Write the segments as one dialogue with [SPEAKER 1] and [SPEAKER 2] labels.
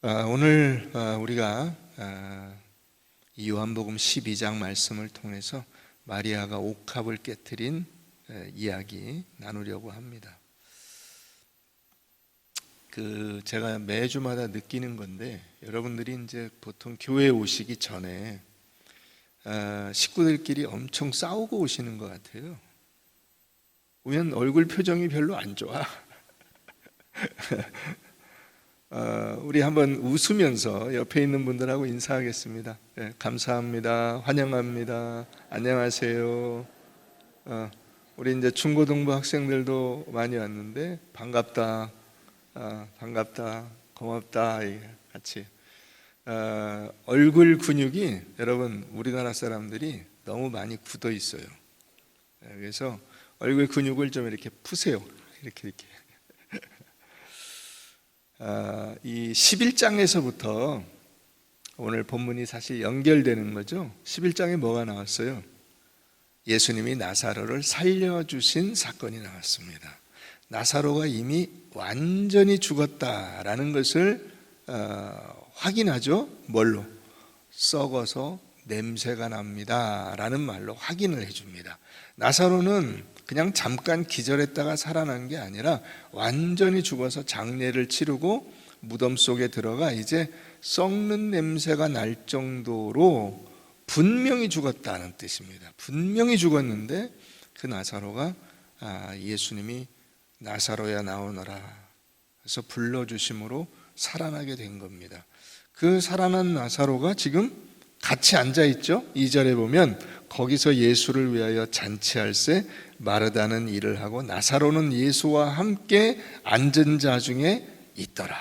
[SPEAKER 1] 오늘 우리가 이 요한복음 12장 말씀을 통해서 마리아가 옥합을 깨트린 이야기 나누려고 합니다. 제가 매주마다 느끼는 건데, 여러분들이 이제 보통 교회에 오시기 전에 식구들끼리 엄청 싸우고 오시는 것 같아요. 보면 얼굴 표정이 별로 안 좋아. 우리 한번 웃으면서 옆에 있는 분들하고 인사하겠습니다. 네, 감사합니다. 환영합니다. 안녕하세요. 우리 이제 중고등부 학생들도 많이 왔는데 반갑다. 반갑다. 고맙다. 같이. 얼굴 근육이 여러분 우리나라 사람들이 너무 많이 굳어 있어요. 그래서 얼굴 근육을 좀 이렇게 푸세요. 이렇게. 이 11장에서부터 오늘 본문이 사실 연결되는 거죠. 11장에 뭐가 나왔어요? 예수님이 나사로를 살려주신 사건이 나왔습니다. 나사로가 이미 완전히 죽었다라는 것을 확인하죠. 뭘로? 썩어서 냄새가 납니다 라는 말로 확인을 해줍니다. 나사로는 그냥 잠깐 기절했다가 살아난 게 아니라 완전히 죽어서 장례를 치르고 무덤 속에 들어가 이제 썩는 냄새가 날 정도로 분명히 죽었다는 뜻입니다. 분명히 죽었는데 그 나사로가 예수님이 나사로야 나오너라 그래서 불러주심으로 살아나게 된 겁니다. 그 살아난 나사로가 지금 같이 앉아있죠. 2절에 보면 거기서 예수를 위하여 잔치할새 마르다는 일을 하고 나사로는 예수와 함께 앉은 자 중에 있더라.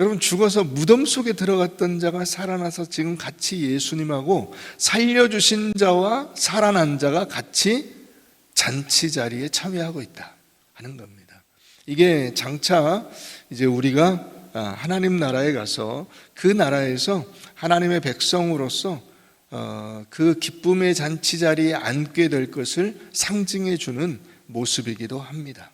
[SPEAKER 1] 여러분, 죽어서 무덤 속에 들어갔던 자가 살아나서 지금 같이 예수님하고 살려주신 자와 살아난 자가 같이 잔치 자리에 참여하고 있다 하는 겁니다. 이게 장차 이제 우리가 하나님 나라에 가서 그 나라에서 하나님의 백성으로서 그 기쁨의 잔치 자리에 앉게 될 것을 상징해 주는 모습이기도 합니다.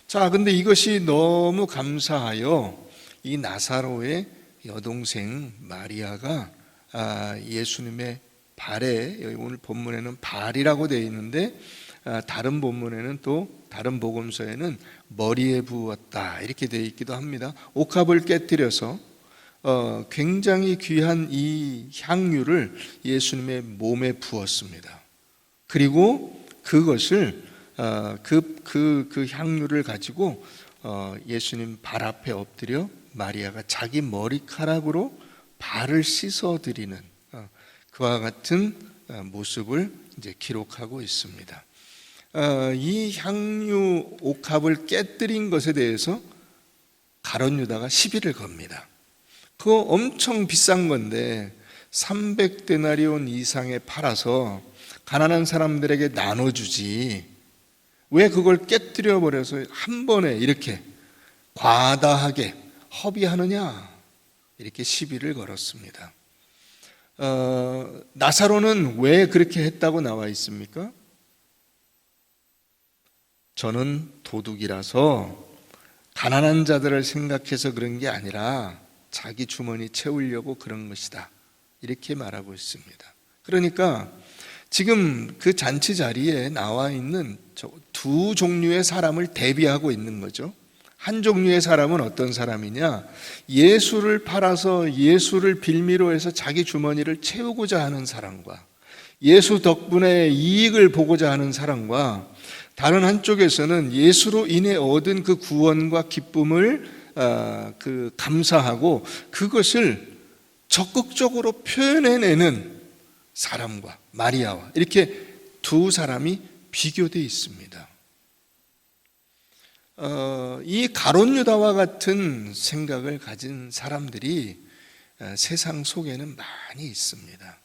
[SPEAKER 1] 자, 근데 이것이 너무 감사하여 이 나사로의 여동생 마리아가 예수님의 발에, 여기 오늘 본문에는 발이라고 되어 있는데 다른 본문에는 또 다른 복음서에는 머리에 부었다 이렇게 되어 있기도 합니다. 옥합을 깨뜨려서 굉장히 귀한 이 향유를 예수님의 몸에 부었습니다. 그리고 그것을 그 향유를 가지고 예수님 발 앞에 엎드려 마리아가 자기 머리카락으로 발을 씻어 드리는 그와 같은 모습을 이제 기록하고 있습니다. 이 향유 옥합을 깨뜨린 것에 대해서 가룟 유다가 시비를 겁니다. 그거 엄청 비싼 건데 300데나리온 이상에 팔아서 가난한 사람들에게 나눠주지 왜 그걸 깨뜨려 버려서 한 번에 이렇게 과다하게 허비하느냐 이렇게 시비를 걸었습니다. 나사로는 왜 그렇게 했다고 나와 있습니까? 저는 도둑이라서 가난한 자들을 생각해서 그런 게 아니라 자기 주머니 채우려고 그런 것이다 이렇게 말하고 있습니다. 그러니까 지금 그 잔치 자리에 나와 있는 두 종류의 사람을 대비하고 있는 거죠. 한 종류의 사람은 어떤 사람이냐? 예수를 팔아서 예수를 빌미로 해서 자기 주머니를 채우고자 하는 사람과 예수 덕분에 이익을 보고자 하는 사람과 다른 한쪽에서는 예수로 인해 얻은 그 구원과 기쁨을 감사하고 그것을 적극적으로 표현해내는 사람과 마리아와 이렇게 두 사람이 비교되어 있습니다. 이 가룟 유다와 같은 생각을 가진 사람들이 세상 속에는 많이 있습니다.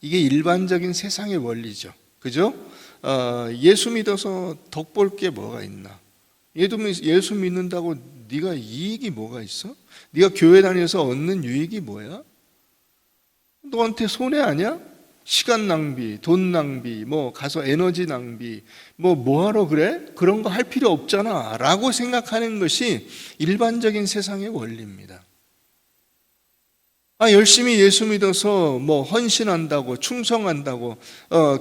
[SPEAKER 1] 이게 일반적인 세상의 원리죠. 그죠? 예수 믿어서 덕볼 게 뭐가 있나? 예수 믿는다고 네가 이익이 뭐가 있어? 네가 교회 다녀서 얻는 유익이 뭐야? 너한테 손해 아니야? 시간 낭비, 돈 낭비, 뭐 가서 에너지 낭비, 뭐하러 그래? 그런 거 할 필요 없잖아 라고 생각하는 것이 일반적인 세상의 원리입니다. 열심히 예수 믿어서 헌신한다고, 충성한다고,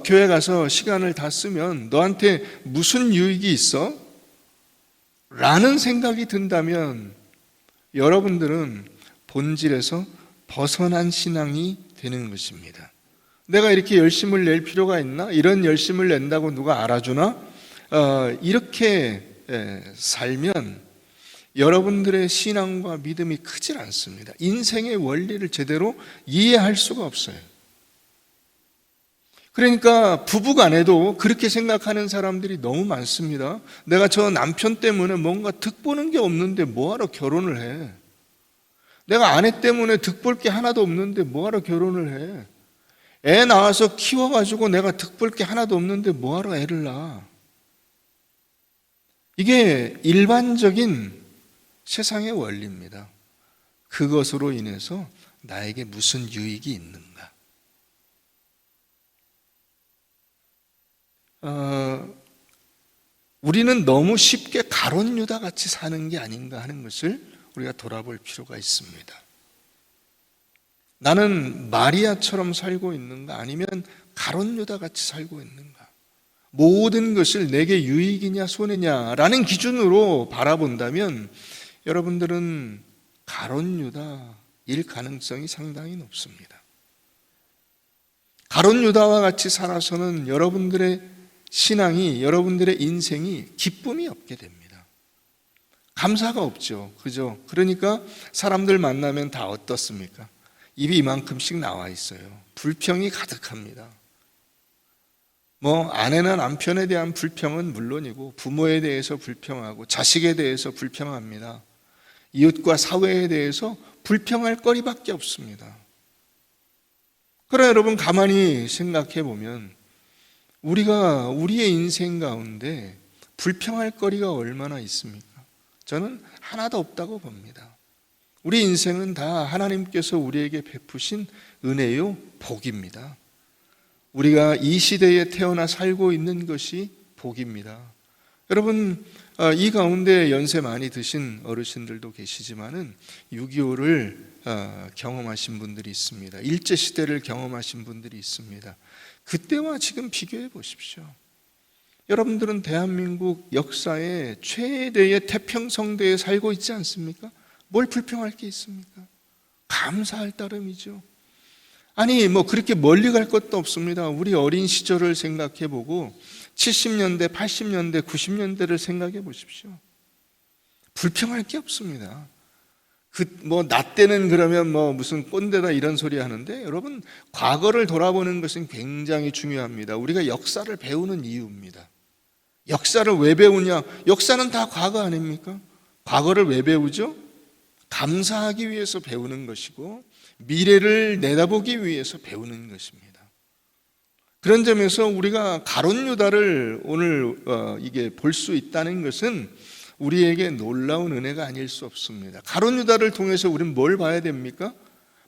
[SPEAKER 1] 교회 가서 시간을 다 쓰면 너한테 무슨 유익이 있어? 라는 생각이 든다면 여러분들은 본질에서 벗어난 신앙이 되는 것입니다. 내가 이렇게 열심을 낼 필요가 있나? 이런 열심을 낸다고 누가 알아주나? 이렇게 살면 여러분들의 신앙과 믿음이 크질 않습니다. 인생의 원리를 제대로 이해할 수가 없어요. 그러니까 부부간에도 그렇게 생각하는 사람들이 너무 많습니다. 내가 저 남편 때문에 뭔가 득보는 게 없는데 뭐하러 결혼을 해? 내가 아내 때문에 득볼 게 하나도 없는데 뭐하러 결혼을 해? 애 낳아서 키워가지고 내가 득볼 게 하나도 없는데 뭐하러 애를 낳아? 이게 일반적인 세상의 원리입니다. 그것으로 인해서 나에게 무슨 유익이 있는가? 우리는 너무 쉽게 가룟 유다 같이 사는 게 아닌가 하는 것을 우리가 돌아볼 필요가 있습니다. 나는 마리아처럼 살고 있는가? 아니면 가룟 유다 같이 살고 있는가? 모든 것을 내게 유익이냐 손해냐라는 기준으로 바라본다면 여러분들은 가룟 유다일 가능성이 상당히 높습니다. 가룟 유다와 같이 살아서는 여러분들의 신앙이, 여러분들의 인생이 기쁨이 없게 됩니다. 감사가 없죠. 그죠? 그러니까 사람들 만나면 다 어떻습니까? 입이 이만큼씩 나와 있어요. 불평이 가득합니다. 아내나 남편에 대한 불평은 물론이고 부모에 대해서 불평하고 자식에 대해서 불평합니다. 이웃과 사회에 대해서 불평할 거리밖에 없습니다. 그러나 여러분 가만히 생각해 보면 우리가 우리의 인생 가운데 불평할 거리가 얼마나 있습니까? 저는 하나도 없다고 봅니다. 우리 인생은 다 하나님께서 우리에게 베푸신 은혜요, 복입니다. 우리가 이 시대에 태어나 살고 있는 것이 복입니다. 여러분, 이 가운데 연세 많이 드신 어르신들도 계시지만은 6.25를 경험하신 분들이 있습니다. 일제시대를 경험하신 분들이 있습니다. 그때와 지금 비교해 보십시오. 여러분들은 대한민국 역사의 최대의 태평성대에 살고 있지 않습니까? 뭘 불평할 게 있습니까? 감사할 따름이죠. 아니 그렇게 멀리 갈 것도 없습니다. 우리 어린 시절을 생각해 보고 70년대, 80년대, 90년대를 생각해 보십시오. 불평할 게 없습니다. 나 때는 그러면 무슨 꼰대다 이런 소리 하는데 여러분 과거를 돌아보는 것은 굉장히 중요합니다. 우리가 역사를 배우는 이유입니다. 역사를 왜 배우냐? 역사는 다 과거 아닙니까? 과거를 왜 배우죠? 감사하기 위해서 배우는 것이고 미래를 내다보기 위해서 배우는 것입니다. 그런 점에서 우리가 가룟 유다를 오늘 이게 볼 수 있다는 것은 우리에게 놀라운 은혜가 아닐 수 없습니다. 가룟 유다를 통해서 우리는 뭘 봐야 됩니까?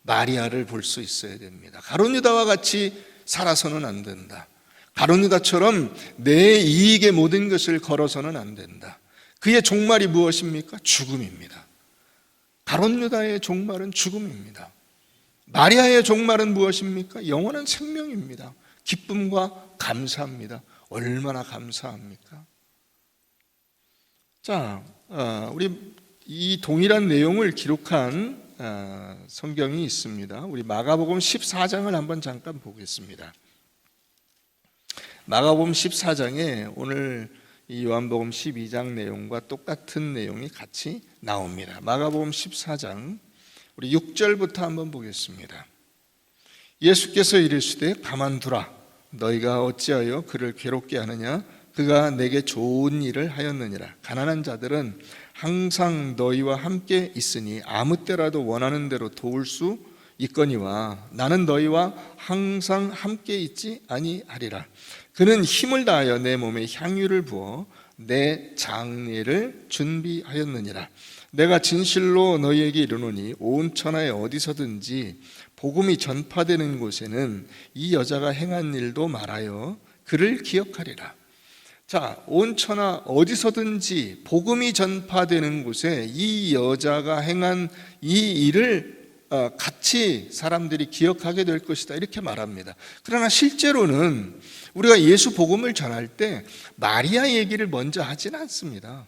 [SPEAKER 1] 마리아를 볼 수 있어야 됩니다. 가룟 유다와 같이 살아서는 안 된다. 가룟 유다처럼 내 이익의 모든 것을 걸어서는 안 된다. 그의 종말이 무엇입니까? 죽음입니다. 가룟 유다의 종말은 죽음입니다. 마리아의 종말은 무엇입니까? 영원한 생명입니다. 기쁨과 감사합니다. 얼마나 감사합니까? 자, 우리 이 동일한 내용을 기록한 성경이 있습니다. 우리 마가복음 14장을 한번 잠깐 보겠습니다. 마가복음 14장에 오늘 이 요한복음 12장 내용과 똑같은 내용이 같이 나옵니다. 마가복음 14장 우리 6절부터 한번 보겠습니다. 예수께서 이르시되 가만두라. 너희가 어찌하여 그를 괴롭게 하느냐? 그가 내게 좋은 일을 하였느니라. 가난한 자들은 항상 너희와 함께 있으니 아무 때라도 원하는 대로 도울 수 있거니와 나는 너희와 항상 함께 있지 아니하리라. 그는 힘을 다하여 내 몸에 향유를 부어 내 장례를 준비하였느니라. 내가 진실로 너희에게 이르노니 온 천하에 어디서든지 복음이 전파되는 곳에는 이 여자가 행한 일도 말하여 그를 기억하리라. 자, 온 천하 어디서든지 복음이 전파되는 곳에 이 여자가 행한 이 일을 같이 사람들이 기억하게 될 것이다, 이렇게 말합니다. 그러나 실제로는 우리가 예수 복음을 전할 때 마리아 얘기를 먼저 하지는 않습니다.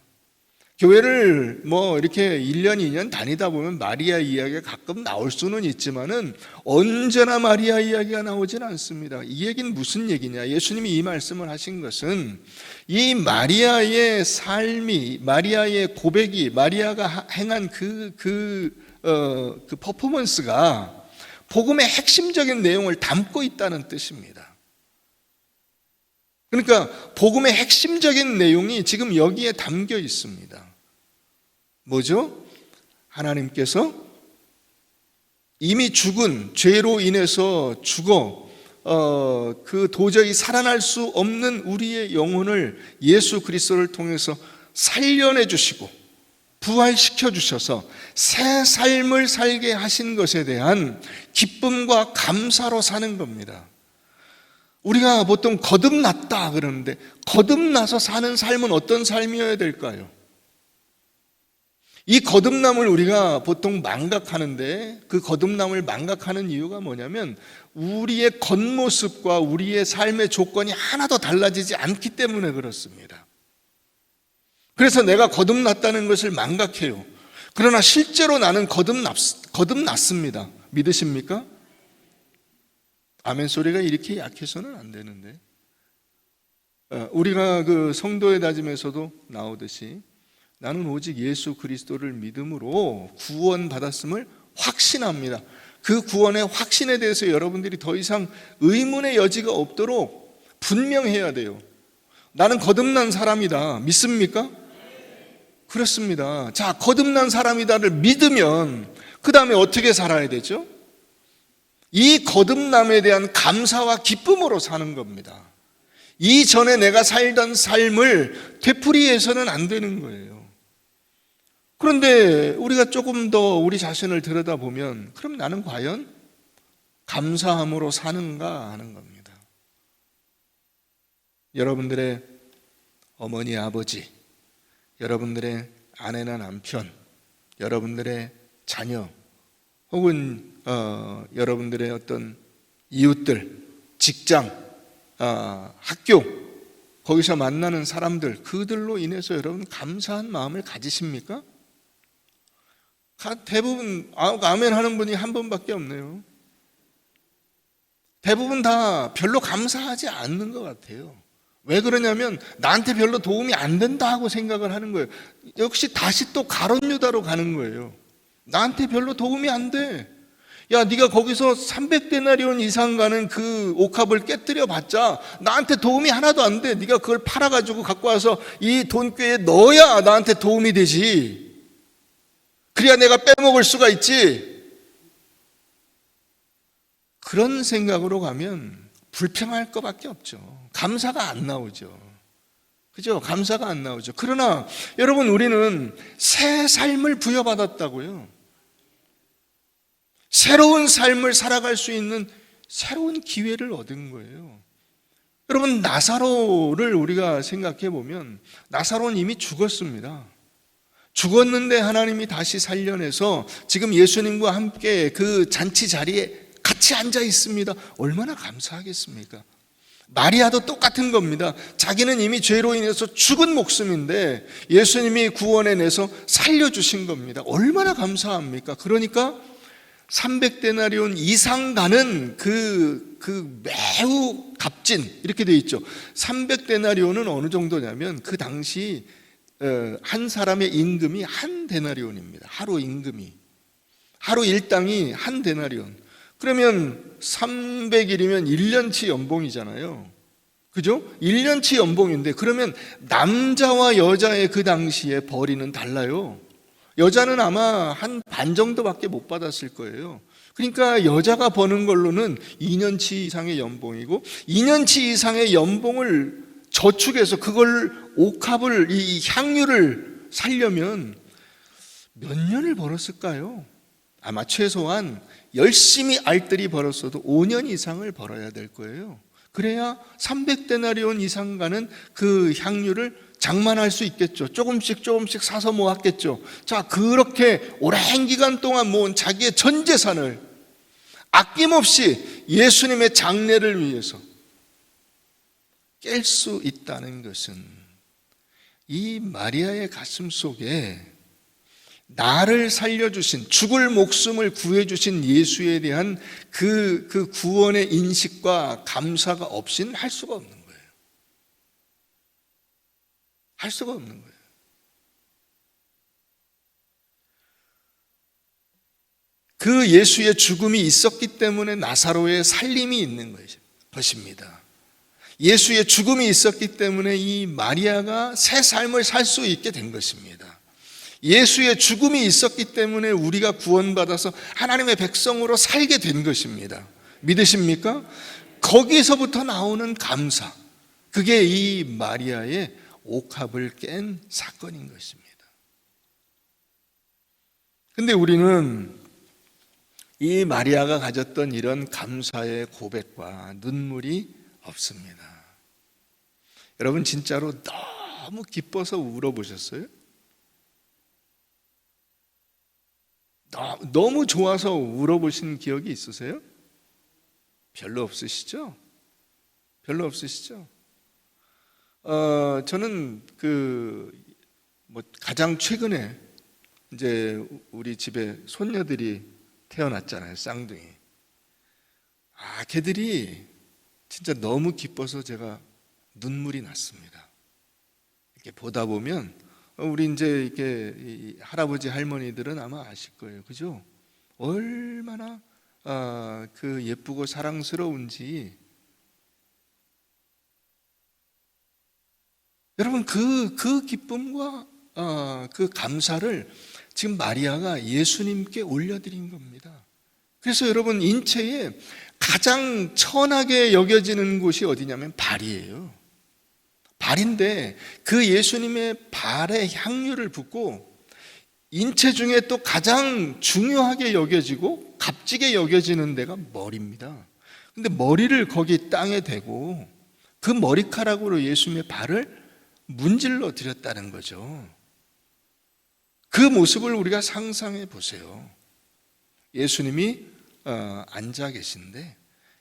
[SPEAKER 1] 교회를 이렇게 1년, 2년 다니다 보면 마리아 이야기가 가끔 나올 수는 있지만은 언제나 마리아 이야기가 나오지는 않습니다. 이 얘기는 무슨 얘기냐? 예수님이 이 말씀을 하신 것은 이 마리아의 삶이, 마리아의 고백이, 마리아가 행한 그 퍼포먼스가 복음의 핵심적인 내용을 담고 있다는 뜻입니다. 그러니까 복음의 핵심적인 내용이 지금 여기에 담겨 있습니다. 뭐죠? 하나님께서 이미 죽은, 죄로 인해서 죽어 그 도저히 살아날 수 없는 우리의 영혼을 예수 그리스도를 통해서 살려내 주시고 부활시켜 주셔서 새 삶을 살게 하신 것에 대한 기쁨과 감사로 사는 겁니다. 우리가 보통 거듭났다 그러는데, 거듭나서 사는 삶은 어떤 삶이어야 될까요? 이 거듭남을 우리가 보통 망각하는데, 그 거듭남을 망각하는 이유가 뭐냐면 우리의 겉모습과 우리의 삶의 조건이 하나도 달라지지 않기 때문에 그렇습니다. 그래서 내가 거듭났다는 것을 망각해요. 그러나 실제로 나는 거듭났습니다. 믿으십니까? 아멘 소리가 이렇게 약해서는 안 되는데, 우리가 그 성도의 다짐에서도 나오듯이 나는 오직 예수 그리스도를 믿음으로 구원받았음을 확신합니다. 그 구원의 확신에 대해서 여러분들이 더 이상 의문의 여지가 없도록 분명해야 돼요. 나는 거듭난 사람이다. 믿습니까? 그렇습니다. 자, 거듭난 사람이다를 믿으면 그 다음에 어떻게 살아야 되죠? 이 거듭남에 대한 감사와 기쁨으로 사는 겁니다. 이전에 내가 살던 삶을 되풀이해서는 안 되는 거예요. 그런데 우리가 조금 더 우리 자신을 들여다보면, 그럼 나는 과연 감사함으로 사는가 하는 겁니다. 여러분들의 어머니, 아버지, 여러분들의 아내나 남편, 여러분들의 자녀, 혹은 여러분들의 어떤 이웃들, 직장, 학교, 거기서 만나는 사람들, 그들로 인해서 여러분 감사한 마음을 가지십니까? 대부분 아멘 하는 분이 한 분밖에 없네요. 대부분 다 별로 감사하지 않는 것 같아요. 왜 그러냐면 나한테 별로 도움이 안 된다 하고 생각을 하는 거예요. 역시 다시 또 가룟 유다로 가는 거예요. 나한테 별로 도움이 안 돼. 야, 네가 거기서 300데나리온 이상 가는 그 옥합을 깨뜨려 봤자 나한테 도움이 하나도 안 돼. 네가 그걸 팔아가지고 갖고 와서 이 돈꾀에 넣어야 나한테 도움이 되지. 그래야 내가 빼먹을 수가 있지. 그런 생각으로 가면 불평할 것밖에 없죠. 감사가 안 나오죠. 그죠? 감사가 안 나오죠. 그러나 여러분, 우리는 새 삶을 부여받았다고요. 새로운 삶을 살아갈 수 있는 새로운 기회를 얻은 거예요. 여러분, 나사로를 우리가 생각해 보면 나사로는 이미 죽었습니다. 죽었는데 하나님이 다시 살려내서 지금 예수님과 함께 그 잔치 자리에 같이 앉아 있습니다. 얼마나 감사하겠습니까? 마리아도 똑같은 겁니다. 자기는 이미 죄로 인해서 죽은 목숨인데 예수님이 구원해내서 살려주신 겁니다. 얼마나 감사합니까? 그러니까 300데나리온 이상 가는 그 매우 값진, 이렇게 되어 있죠. 300데나리온은 어느 정도냐면 그 당시 한 사람의 임금이 한 데나리온입니다. 하루 임금이, 하루 일당이 한 데나리온. 그러면 300일이면 1년치 연봉이잖아요. 그죠? 1년치 연봉인데, 그러면 남자와 여자의 그 당시에 벌이는 달라요. 여자는 아마 한 반 정도밖에 못 받았을 거예요. 그러니까 여자가 버는 걸로는 2년치 이상의 연봉이고, 2년치 이상의 연봉을 저축해서 그걸 옥합을, 이 향유를 살려면 몇 년을 벌었을까요? 아마 최소한 열심히 알뜰히 벌었어도 5년 이상을 벌어야 될 거예요. 그래야 300데나리온 이상 가는 그 향유를 장만할 수 있겠죠. 조금씩 사서 모았겠죠. 자, 그렇게 오랜 기간 동안 모은 자기의 전 재산을 아낌없이 예수님의 장례를 위해서 깰 수 있다는 것은 이 마리아의 가슴 속에 나를 살려주신, 죽을 목숨을 구해주신 예수에 대한 그 구원의 인식과 감사가 없이는 할 수가 없는 거예요. 할 수가 없는 거예요. 그 예수의 죽음이 있었기 때문에 나사로의 살림이 있는 것입니다. 예수의 죽음이 있었기 때문에 이 마리아가 새 삶을 살 수 있게 된 것입니다. 예수의 죽음이 있었기 때문에 우리가 구원받아서 하나님의 백성으로 살게 된 것입니다. 믿으십니까? 거기서부터 나오는 감사, 그게 이 마리아의 옥합을 깬 사건인 것입니다. 근데 우리는 이 마리아가 가졌던 이런 감사의 고백과 눈물이 없습니다. 여러분 진짜로 너무 기뻐서 울어보셨어요? 너무 좋아서 울어보신 기억이 있으세요? 별로 없으시죠? 별로 없으시죠? 저는 가장 최근에 이제 우리 집에 손녀들이 태어났잖아요, 쌍둥이. 걔들이 진짜 너무 기뻐서 제가 눈물이 났습니다. 이렇게 보다 보면 우리 이제 이렇게 할아버지 할머니들은 아마 아실 거예요, 그죠? 얼마나 그 예쁘고 사랑스러운지. 여러분 그 기쁨과 그 감사를 지금 마리아가 예수님께 올려드린 겁니다. 그래서 여러분 인체에 가장 천하게 여겨지는 곳이 어디냐면 발이에요. 발인데 그 예수님의 발에 향유를 붓고 인체 중에 또 가장 중요하게 여겨지고 값지게 여겨지는 데가 머리입니다. 근데 머리를 거기 땅에 대고 그 머리카락으로 예수님의 발을 문질러 드렸다는 거죠. 그 모습을 우리가 상상해 보세요. 예수님이 앉아 계신데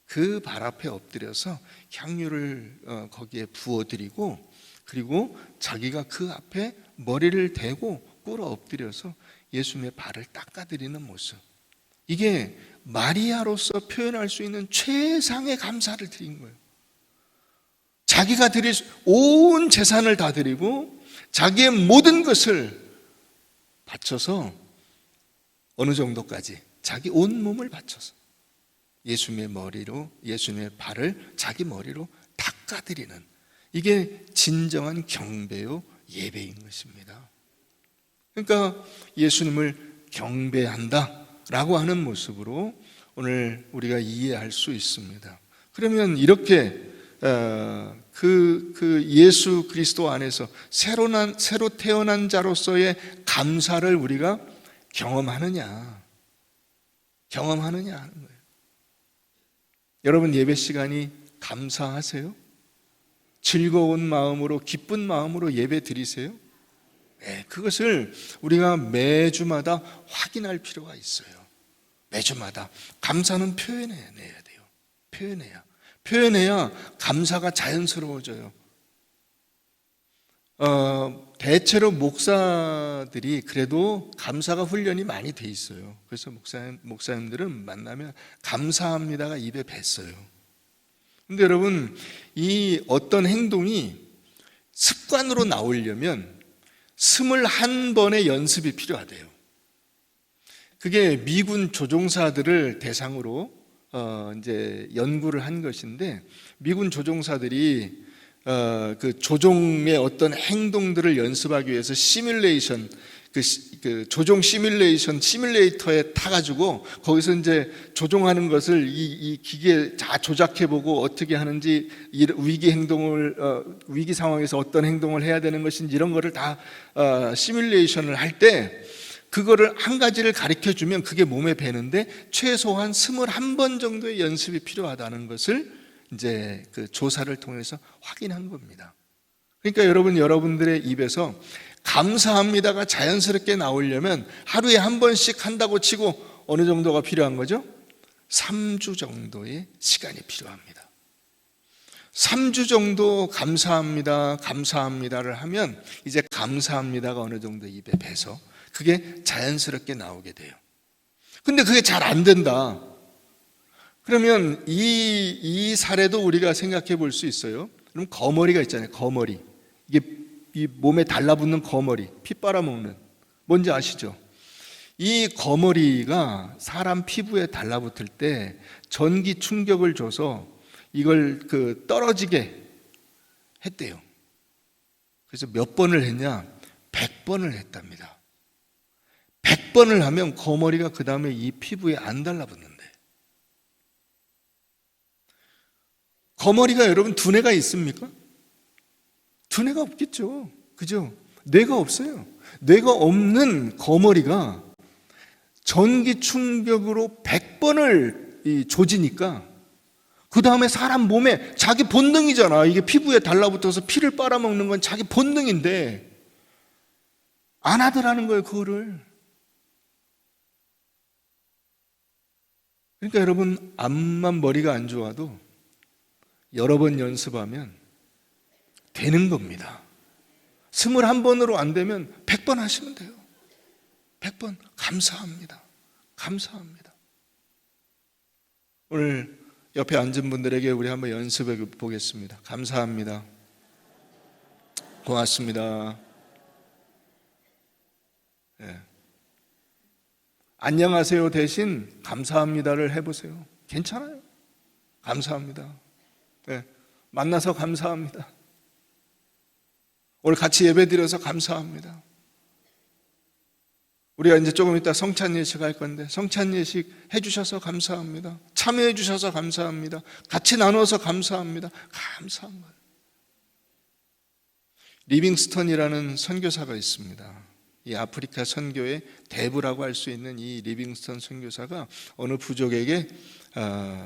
[SPEAKER 1] 그 발 앞에 엎드려서 향유를 거기에 부어드리고, 그리고 자기가 그 앞에 머리를 대고 꿇어 엎드려서 예수님의 발을 닦아드리는 모습, 이게 마리아로서 표현할 수 있는 최상의 감사를 드린 거예요. 자기가 드릴 온 재산을 다 드리고 자기의 모든 것을 바쳐서, 어느 정도까지? 자기 온 몸을 바쳐서 예수님의 머리로, 예수님의 발을 자기 머리로 닦아드리는, 이게 진정한 경배요 예배인 것입니다. 그러니까 예수님을 경배한다라고 하는 모습으로 오늘 우리가 이해할 수 있습니다. 그러면 이렇게 그 예수 그리스도 안에서 새로 태어난 자로서의 감사를 우리가 경험하느냐 하는 거예요. 여러분 예배 시간이 감사하세요? 즐거운 마음으로, 기쁜 마음으로 예배 드리세요? 네, 그것을 우리가 매주마다 확인할 필요가 있어요. 매주마다 감사는 표현해야 돼요. 표현해야 감사가 자연스러워져요. 대체로 목사들이 그래도 감사가 훈련이 많이 돼 있어요. 그래서 목사님들은 만나면 감사합니다가 입에 뱄어요. 근데 여러분, 이 어떤 행동이 습관으로 나오려면 21번의 연습이 필요하대요. 그게 미군 조종사들을 대상으로 이제 연구를 한 것인데, 미군 조종사들이 그 조종의 어떤 행동들을 연습하기 위해서 시뮬레이션, 그 조종 시뮬레이터에 타가지고 거기서 이제 조종하는 것을 이 기계에 다 조작해보고 어떻게 하는지, 위기 상황에서 어떤 행동을 해야 되는 것인지 이런 거를 다 시뮬레이션을 할 때 그거를 한 가지를 가르쳐 주면 그게 몸에 배는데 최소한 21번 정도의 연습이 필요하다는 것을 이제 그 조사를 통해서 확인한 겁니다. 그러니까 여러분들의 입에서 감사합니다가 자연스럽게 나오려면 하루에 한 번씩 한다고 치고 어느 정도가 필요한 거죠? 3주 정도의 시간이 필요합니다. 3주 정도 감사합니다를 하면 이제 감사합니다가 어느 정도 입에 배서 그게 자연스럽게 나오게 돼요. 근데 그게 잘 안 된다. 그러면 이 사례도 우리가 생각해 볼 수 있어요. 그럼 거머리가 있잖아요. 거머리. 이게 이 몸에 달라붙는 거머리, 피 빨아먹는. 뭔지 아시죠? 이 거머리가 사람 피부에 달라붙을 때 전기 충격을 줘서 이걸 떨어지게 했대요. 그래서 몇 번을 했냐? 100번을 했답니다. 100번을 하면 거머리가 그 다음에 이 피부에 안 달라붙는데. 거머리가 여러분 두뇌가 있습니까? 두뇌가 없겠죠. 그죠? 뇌가 없어요. 뇌가 없는 거머리가 전기 충격으로 100번을 조지니까 그 다음에 사람 몸에 자기 본능이잖아. 이게 피부에 달라붙어서 피를 빨아먹는 건 자기 본능인데 안 하더라는 거예요, 그거를. 그러니까 여러분, 암만 머리가 안 좋아도 여러 번 연습하면 되는 겁니다. 21번으로 안 되면 100번 하시면 돼요. 100번. 감사합니다. 감사합니다. 오늘 옆에 앉은 분들에게 우리 한번 연습해 보겠습니다. 감사합니다. 고맙습니다. 네. 안녕하세요 대신 감사합니다를 해보세요. 괜찮아요. 감사합니다. 네. 만나서 감사합니다. 오늘 같이 예배 드려서 감사합니다. 우리가 이제 조금 이따 성찬 예식 할 건데 성찬 예식 해주셔서 감사합니다. 참여해 주셔서 감사합니다. 같이 나눠서 감사합니다. 감사한 거예요. 리빙스턴이라는 선교사가 있습니다. 이 아프리카 선교의 대부라고 할 수 있는 이 리빙스턴 선교사가 어느 부족에게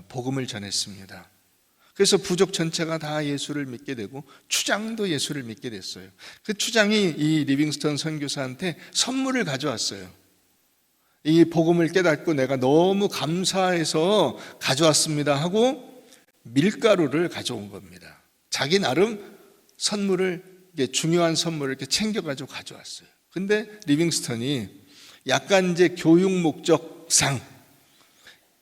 [SPEAKER 1] 복음을 전했습니다. 그래서 부족 전체가 다 예수를 믿게 되고 추장도 예수를 믿게 됐어요. 그 추장이 이 리빙스턴 선교사한테 선물을 가져왔어요. 이 복음을 깨닫고 내가 너무 감사해서 가져왔습니다 하고 밀가루를 가져온 겁니다. 자기 나름 선물을, 중요한 선물을 이렇게 챙겨가지고 가져왔어요. 근데 리빙스턴이 약간 이제 교육 목적상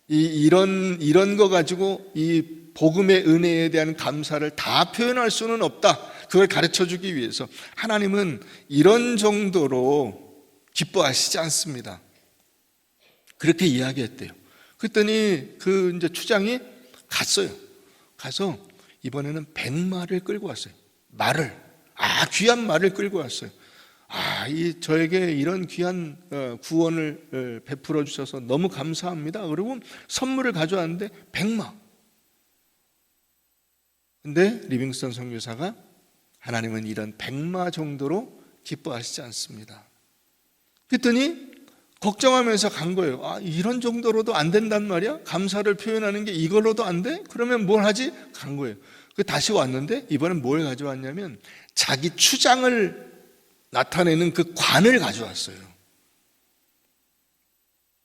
[SPEAKER 1] 이런 거 가지고 이 복음의 은혜에 대한 감사를 다 표현할 수는 없다. 그걸 가르쳐 주기 위해서 하나님은 이런 정도로 기뻐하시지 않습니다. 그렇게 이야기했대요. 그랬더니 그 이제 추장이 갔어요. 가서 이번에는 100마를 끌고 왔어요. 말을. 귀한 말을 끌고 왔어요. 저에게 이런 귀한 구원을 베풀어 주셔서 너무 감사합니다. 그리고 선물을 가져왔는데 100마. 근데 리빙스턴 선교사가 하나님은 이런 100마 정도로 기뻐하시지 않습니다. 그랬더니 걱정하면서 간 거예요. 이런 정도로도 안 된단 말이야? 감사를 표현하는 게 이걸로도 안 돼? 그러면 뭘 하지? 간 거예요. 다시 왔는데 이번엔 뭘 가져왔냐면 자기 추장을 나타내는 그 관을 가져왔어요.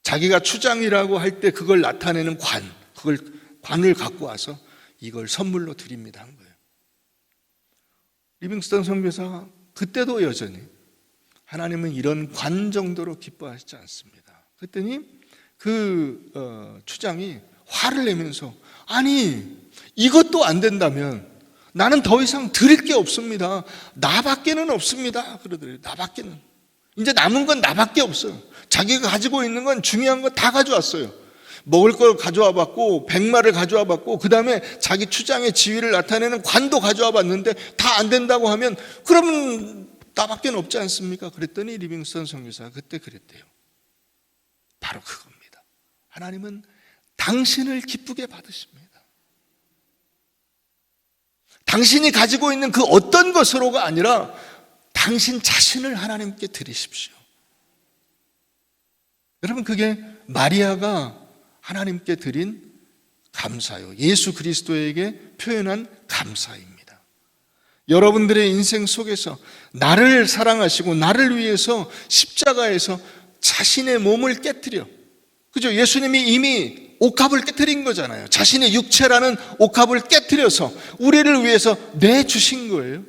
[SPEAKER 1] 자기가 추장이라고 할 때 그걸 나타내는 관을 갖고 와서 이걸 선물로 드립니다 한 거예요. 리빙스턴 선교사가 그때도 여전히 하나님은 이런 관 정도로 기뻐하시지 않습니다. 그랬더니 추장이 화를 내면서 이것도 안 된다면 나는 더 이상 드릴 게 없습니다. 나밖에는 없습니다. 그러더래요. 나밖에는. 이제 남은 건 나밖에 없어요. 자기가 가지고 있는 건 중요한 거 다 가져왔어요. 먹을 걸 가져와 봤고 100마를 가져와 봤고 그 다음에 자기 추장의 지위를 나타내는 관도 가져와 봤는데 다 안 된다고 하면 그러면 나밖에 없지 않습니까? 그랬더니 리빙스턴 선교사가 그때 그랬대요. 바로 그겁니다. 하나님은 당신을 기쁘게 받으십니다. 당신이 가지고 있는 그 어떤 것으로가 아니라 당신 자신을 하나님께 드리십시오. 여러분, 그게 마리아가 하나님께 드린 감사요, 예수 그리스도에게 표현한 감사입니다. 여러분들의 인생 속에서 나를 사랑하시고 나를 위해서 십자가에서 자신의 몸을 깨뜨려, 그죠? 예수님이 이미 옥합을 깨뜨린 거잖아요. 자신의 육체라는 옥합을 깨뜨려서 우리를 위해서 내주신 거예요.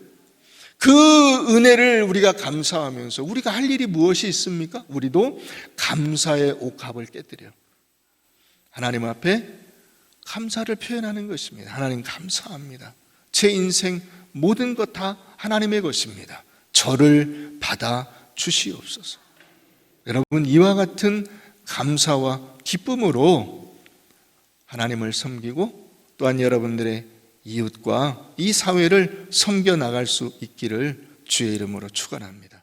[SPEAKER 1] 그 은혜를 우리가 감사하면서 우리가 할 일이 무엇이 있습니까? 우리도 감사의 옥합을 깨뜨려 하나님 앞에 감사를 표현하는 것입니다. 하나님 감사합니다. 제 인생 모든 것 다 하나님의 것입니다. 저를 받아 주시옵소서. 여러분, 이와 같은 감사와 기쁨으로 하나님을 섬기고 또한 여러분들의 이웃과 이 사회를 섬겨 나갈 수 있기를 주의 이름으로 축원합니다.